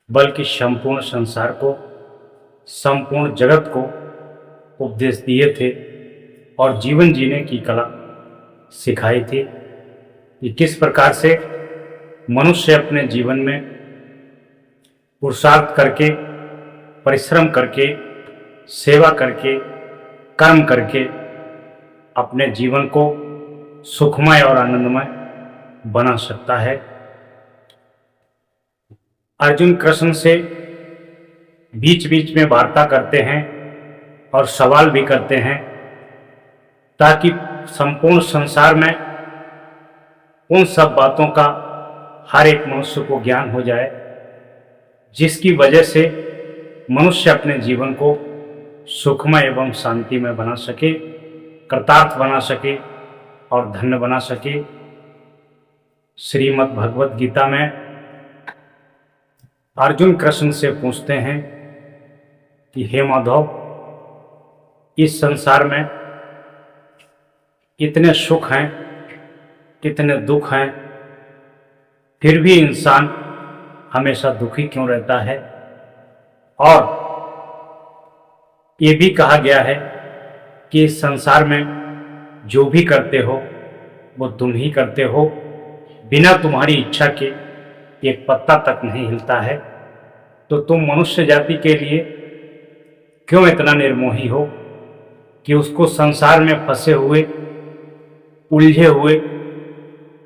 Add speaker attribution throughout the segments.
Speaker 1: बल्कि संपूर्ण संसार को, संपूर्ण जगत को उपदेश दिए थे और जीवन जीने की कला सिखाई थी कि किस प्रकार से मनुष्य अपने जीवन में पुरुषार्थ करके, परिश्रम करके, सेवा करके, कर्म करके अपने जीवन को सुखमय और आनंदमय बना सकता है। अर्जुन कृष्ण से बीच बीच में वार्ता करते हैं और सवाल भी करते हैं ताकि संपूर्ण संसार में उन सब बातों का हर एक मनुष्य को ज्ञान हो जाए जिसकी वजह से मनुष्य अपने जीवन को सुखमय एवं शांतिमय बना सके, कृतार्थ बना सके और धन्य बना सके। श्रीमद् भगवत गीता में अर्जुन कृष्ण से पूछते हैं कि हे माधव, इस संसार में इतने सुख हैं, इतने दुख हैं, फिर भी इंसान हमेशा दुखी क्यों रहता है? और ये भी कहा गया है कि इस संसार में जो भी करते हो वो तुम ही करते हो, बिना तुम्हारी इच्छा के एक पत्ता तक नहीं हिलता है। तो तुम मनुष्य जाति के लिए क्यों इतना निर्मोही हो कि उसको संसार में फंसे हुए, उलझे हुए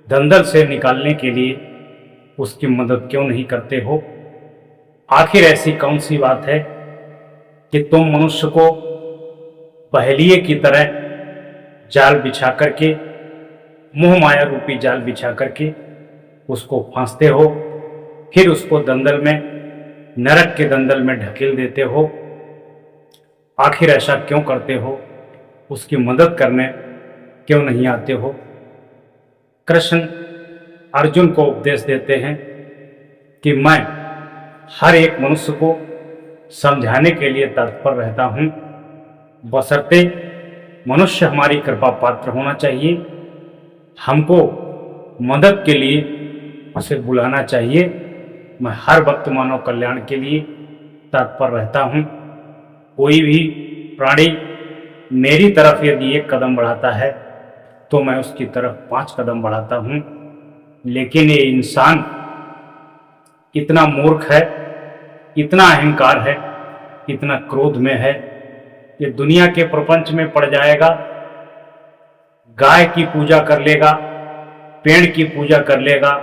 Speaker 1: दंदल से निकालने के लिए उसकी मदद क्यों नहीं करते हो? आखिर ऐसी कौन सी बात है कि तुम मनुष्य को पहेलिए की तरह जाल बिछा करके, मोह माया रूपी जाल बिछा करके उसको फांसते हो, फिर उसको दंदल में, नरक के दंदल में ढकेल देते हो? आखिर ऐसा क्यों करते हो? उसकी मदद करने क्यों नहीं आते हो? कृष्ण अर्जुन को उपदेश देते हैं कि मैं हर एक मनुष्य को समझाने के लिए तत्पर रहता हूँ, बशर्ते मनुष्य हमारी कृपा पात्र होना चाहिए। हमको मदद के लिए उसे बुलाना चाहिए। मैं हर वक्त मानव कल्याण के लिए तत्पर रहता हूँ। कोई भी प्राणी मेरी तरफ यदि एक कदम बढ़ाता है तो मैं उसकी तरफ 5 कदम बढ़ाता हूँ। लेकिन ये इंसान इतना मूर्ख है, इतना अहंकार है, इतना क्रोध में है, ये दुनिया के प्रपंच में पड़ जाएगा, गाय की पूजा कर लेगा, पेड़ की पूजा कर लेगा,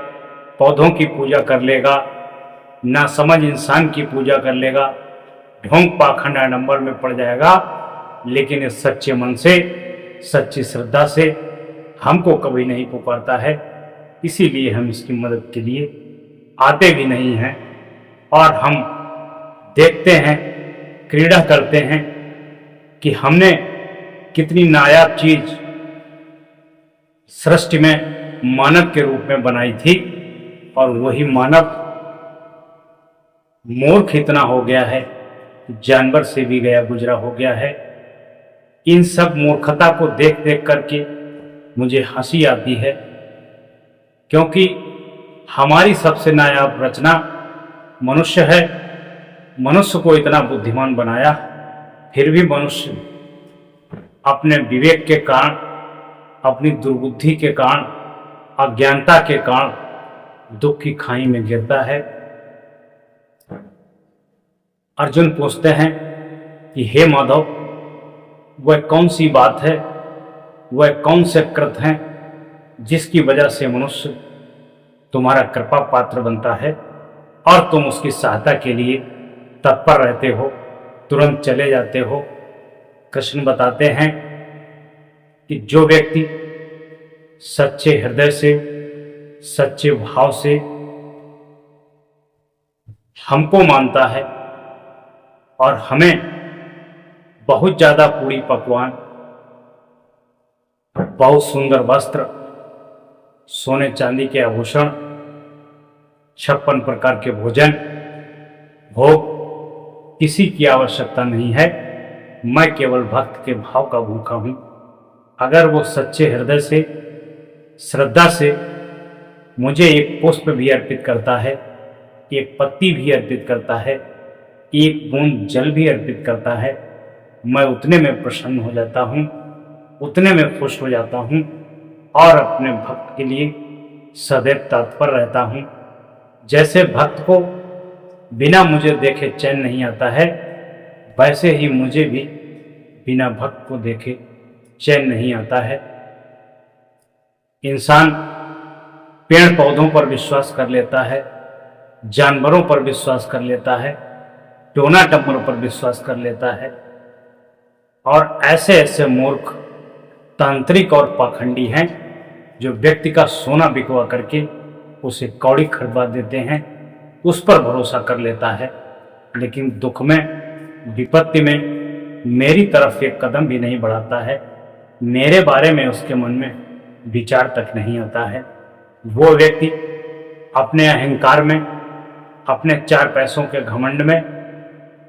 Speaker 1: पौधों की पूजा कर लेगा, ना समझ इंसान की पूजा कर लेगा, ढोंग पाखंड नंबर में पड़ जाएगा। लेकिन इस सच्चे मन से, सच्ची श्रद्धा से हमको कभी नहीं पुकारता है, इसीलिए हम इसकी मदद के लिए आते भी नहीं हैं। और हम देखते हैं, क्रीड़ा करते हैं कि हमने कितनी नायाब चीज सृष्टि में मानव के रूप में बनाई थी, और वही मानव मूर्ख इतना हो गया है, जानवर से भी गया गुजरा हो गया है। इन सब मूर्खता को देख देख करके मुझे हंसी आती है, क्योंकि हमारी सबसे नायाब रचना मनुष्य है। मनुष्य को इतना बुद्धिमान बनाया, फिर भी मनुष्य अपने विवेक के कारण, अपनी दुर्बुद्धि के कारण, अज्ञानता के कारण दुख की खाई में गिरता है। अर्जुन पूछते हैं कि हे माधव, वह कौन सी बात है, वह कौन से कृत हैं जिसकी वजह से मनुष्य तुम्हारा कृपा पात्र बनता है और तुम उसकी सहायता के लिए तत्पर रहते हो, तुरंत चले जाते हो? कृष्ण बताते हैं कि जो व्यक्ति सच्चे हृदय से, सच्चे भाव से हमको मानता है और हमें बहुत ज़्यादा पूरी पकवान, बहुत सुंदर वस्त्र, सोने चांदी के आभूषण, 56 प्रकार के भोजन, भोग, किसी की आवश्यकता नहीं है। मैं केवल भक्त के भाव का भूखा हूँ। अगर वो सच्चे हृदय से, श्रद्धा से मुझे एक पुष्प भी अर्पित करता है एक पत्ती भी अर्पित करता है, एक बूंद जल भी अर्पित करता है, मैं उतने में प्रसन्न हो जाता हूँ, उतने में खुश हो जाता हूँ और अपने भक्त के लिए सदैव तत्पर रहता हूँ। जैसे भक्त को बिना मुझे देखे चैन नहीं आता है, वैसे ही मुझे भी बिना भक्त को देखे चैन नहीं आता है। इंसान पेड़ पौधों पर विश्वास कर लेता है, जानवरों पर विश्वास कर लेता है, टोना टम्बरों पर विश्वास कर लेता है और ऐसे ऐसे मूर्ख, तांत्रिक और पाखंडी हैं जो व्यक्ति का सोना बिकवा करके उसे कौड़ी खरीदवा देते हैं, उस पर भरोसा कर लेता है, लेकिन दुख में, विपत्ति में मेरी तरफ एक कदम भी नहीं बढ़ाता है, मेरे बारे में उसके मन में विचार तक नहीं आता है। वो व्यक्ति अपने अहंकार में, अपने चार पैसों के घमंड में,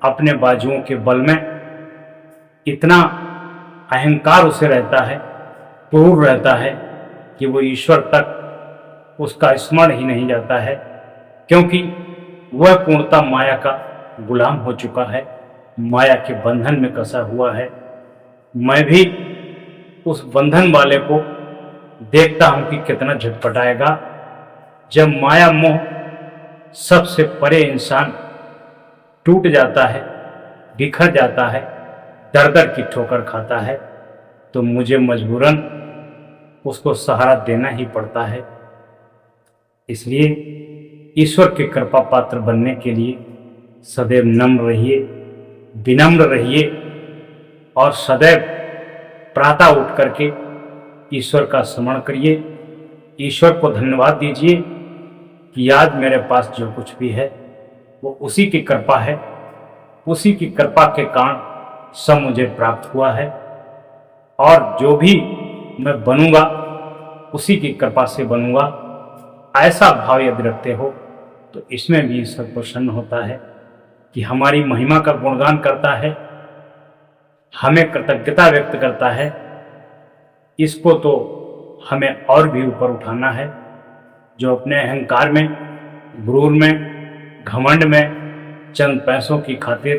Speaker 1: अपने बाजुओं के बल में इतना अहंकार उसे रहता है, क्रूर रहता है कि वो ईश्वर तक उसका स्मरण ही नहीं जाता है, क्योंकि वह पूर्णतः माया का गुलाम हो चुका है, माया के बंधन में कसा हुआ है। मैं भी उस बंधन वाले को देखता हूं कि कितना झटपटाएगा जब माया मोह सबसे परे इंसान टूट जाता है, बिखर जाता है, दर दर की ठोकर खाता है, तो मुझे मजबूरन उसको सहारा देना ही पड़ता है। इसलिए ईश्वर के कृपा पात्र बनने के लिए सदैव नम्र रहिए, विनम्र रहिए और सदैव प्रातः उठ करके ईश्वर का स्मरण करिए, ईश्वर को धन्यवाद दीजिए कि आज मेरे पास जो कुछ भी है वो उसी की कृपा है, उसी की कृपा के कारण सब मुझे प्राप्त हुआ है और जो भी मैं बनूंगा उसी की कृपा से बनूंगा। ऐसा भाव यदि रखते हो तो इसमें भी ईश्वर प्रसन्न होता है कि हमारी महिमा का गुणगान करता है, हमें कृतज्ञता व्यक्त करता है। इसको तो हमें और भी ऊपर उठाना है। जो अपने अहंकार में, गुरूर में, घमंड में, चंद पैसों की खातिर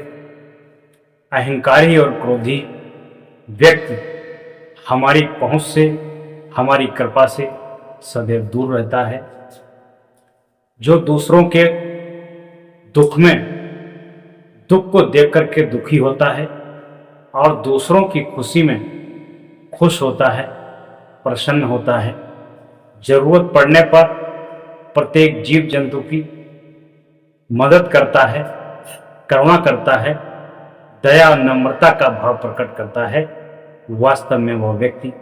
Speaker 1: अहंकारी और क्रोधी व्यक्ति हमारी पहुंच से, हमारी कृपा से सदैव दूर रहता है। जो दूसरों के दुख में दुख को देख करके दुखी होता है और दूसरों की खुशी में खुश होता है, प्रसन्न होता है, जरूरत पड़ने पर प्रत्येक जीव जंतु की मदद करता है, करुणा करता है, दया और नम्रता का भाव प्रकट करता है, वास्तव में वह व्यक्ति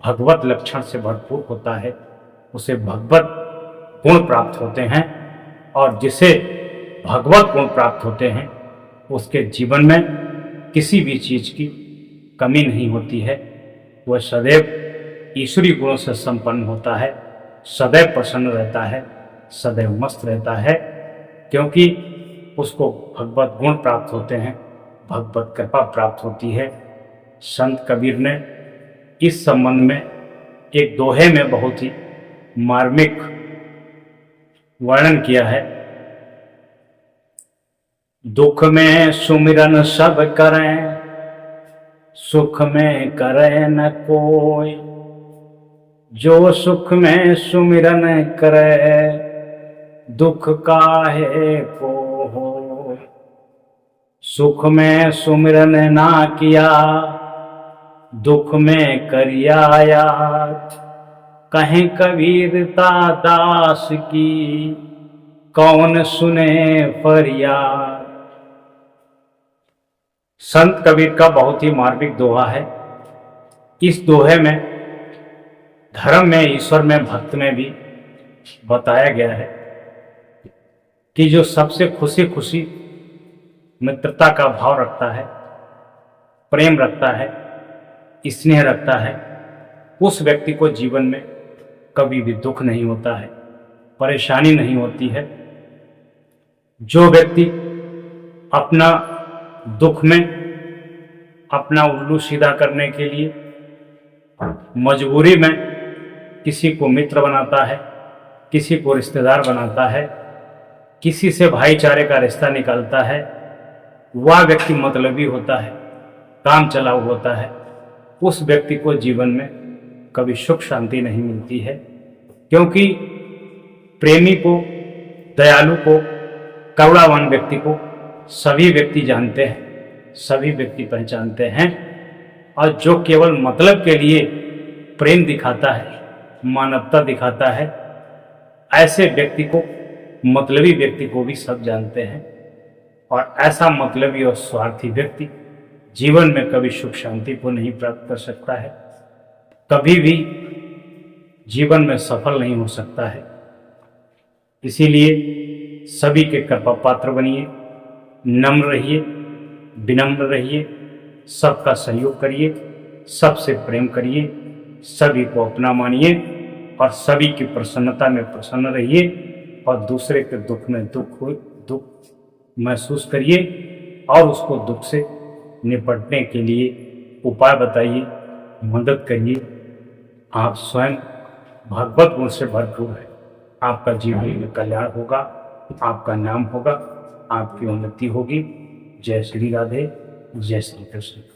Speaker 1: भगवत लक्षण से भरपूर होता है, उसे भगवत गुण प्राप्त होते हैं और जिसे भगवत गुण प्राप्त होते हैं उसके जीवन में किसी भी चीज की कमी नहीं होती है। वह सदैव ईश्वरी गुणों से संपन्न होता है, सदैव प्रसन्न रहता है, सदैव मस्त रहता है, क्योंकि उसको भगवत गुण प्राप्त होते हैं, भगवत कृपा प्राप्त होती है। संत कबीर ने इस संबंध में एक दोहे में बहुत ही मार्मिक वर्णन किया है। दुख में सुमिरन सब करें, सुख में करे न कोई, जो सुख में सुमिरन करे, दुख काहे को हो। सुख में सुमिरन ना किया, दुख में करिया याद, कहें कबीरता दास की, कौन सुने फरियाद। संत कबीर का बहुत ही मार्मिक दोहा है। इस दोहे में धर्म में, ईश्वर में, भक्त में भी बताया गया है कि जो सबसे खुशी खुशी मित्रता का भाव रखता है, प्रेम रखता है, स्नेह रखता है, उस व्यक्ति को जीवन में कभी भी दुख नहीं होता है, परेशानी नहीं होती है। जो व्यक्ति अपना दुख में अपना उल्लू सीधा करने के लिए मजबूरी में किसी को मित्र बनाता है, किसी को रिश्तेदार बनाता है, किसी से भाईचारे का रिश्ता निकालता है, वह व्यक्ति मतलबी होता है, काम चलाऊ होता है। उस व्यक्ति को जीवन में कभी सुख शांति नहीं मिलती है, क्योंकि प्रेमी को, दयालु को, करुणावान व्यक्ति को सभी व्यक्ति जानते हैं, सभी व्यक्ति पहचानते हैं। और जो केवल मतलब के लिए प्रेम दिखाता है, मानवता दिखाता है, ऐसे व्यक्ति को, मतलबी व्यक्ति को भी सब जानते हैं। और ऐसा मतलबी और स्वार्थी व्यक्ति जीवन में कभी सुख शांति को नहीं प्राप्त कर सकता है, कभी भी जीवन में सफल नहीं हो सकता है। इसीलिए सभी के कृपा पात्र बनिए, नम्र रहिए, विनम्र रहिए, सबका सहयोग करिए, सबसे प्रेम करिए, सभी को अपना मानिए और सभी की प्रसन्नता में प्रसन्न रहिए। और दूसरे के दुख में दुख महसूस करिए और उसको दुख से निपटने के लिए उपाय बताइए, मदद करिए। आप स्वयं भगवत गुण से भरपूर है, आपका जीवन में कल्याण होगा, आपका नाम होगा, आपकी उन्नति होगी। जय श्री राधे, जय श्री कृष्ण।